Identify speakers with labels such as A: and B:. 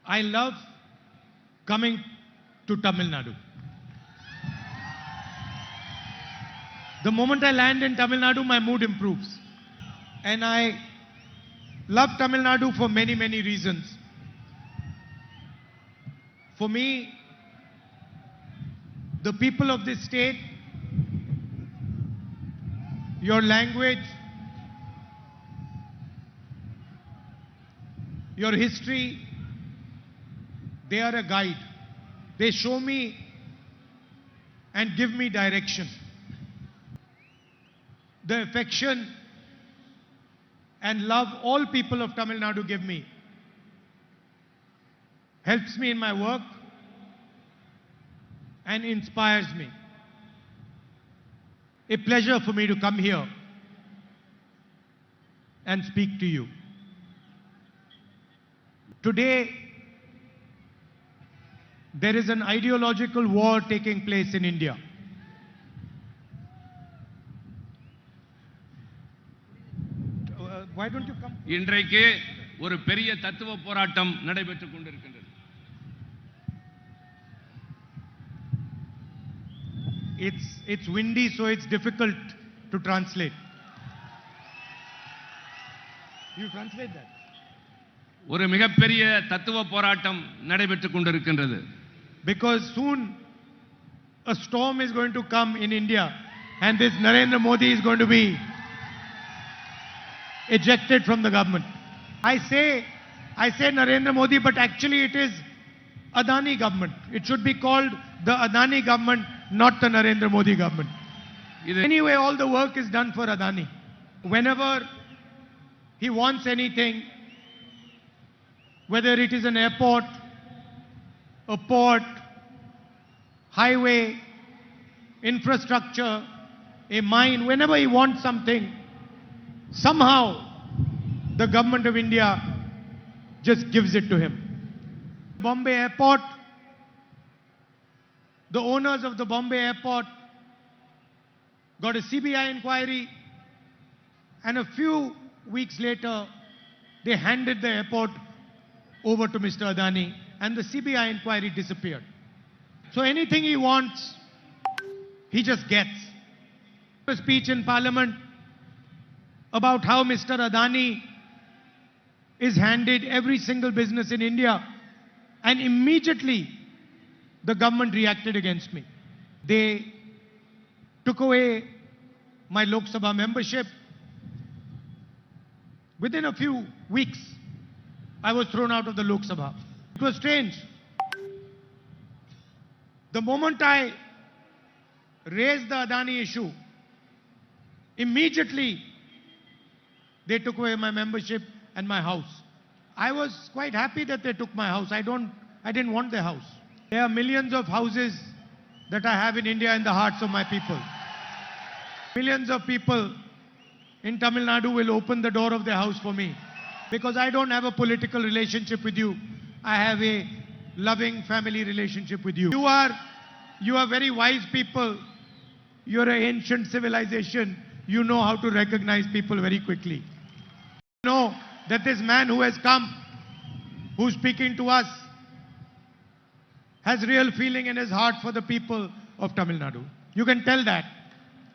A: I love coming to Tamil Nadu. The moment I land in Tamil Nadu, my mood improves. And I love Tamil Nadu for many, many reasons. For me, the people of this state, your language, your history, they are a guide. They show me and give me direction. The affection and love all people of Tamil Nadu give me helps me in my work and inspires me. A pleasure for me to come here and speak to you. Today, there is an ideological war taking place in India. Why don't you come?
B: இன்றைக்கு ஒரு பெரிய தத்துவ போராட்டம் நடைபெற்றுக் கொண்டிருக்கின்றது.
A: It's windy, so it's difficult to translate. You translate that.
B: ஒரு மிகப்பெரிய தத்துவ போராட்டம் நடைபெற்றுக் கொண்டிருக்கின்றது.
A: Because soon a storm is going to come in India and this Narendra Modi is going to be ejected from the government. I say Narendra Modi, but actually it is Adani government. It should be called the Adani government, not the Narendra Modi government. Anyway, all the work is done for Adani. Whenever he wants anything, whether it is an airport, a port, highway, infrastructure, a mine, whenever he wants something, somehow the government of India just gives it to him. Bombay Airport, the owners of the Bombay Airport got a CBI inquiry, and a few weeks later they handed the airport over to Mr. Adani and the CBI inquiry disappeared. So anything he wants, he just gets. A speech in Parliament about how Mr. Adani is handed every single business in India, and immediately the government reacted against me. They took away my Lok Sabha membership. Within a few weeks, I was thrown out of the Lok Sabha. It was strange. The moment I raised the Adani issue, immediately they took away my membership and my house. I was quite happy that they took my house. I didn't want their house. There are millions of houses that I have in India in the hearts of my people. Millions of people in Tamil Nadu will open the door of their house for me. Because I don't have a political relationship with you. I have a loving family relationship with you. You are very wise people. You're an ancient civilization. You know how to recognize people very quickly. You know that this man who has come, who's speaking to us, has real feeling in his heart for the people of Tamil Nadu. You can tell that.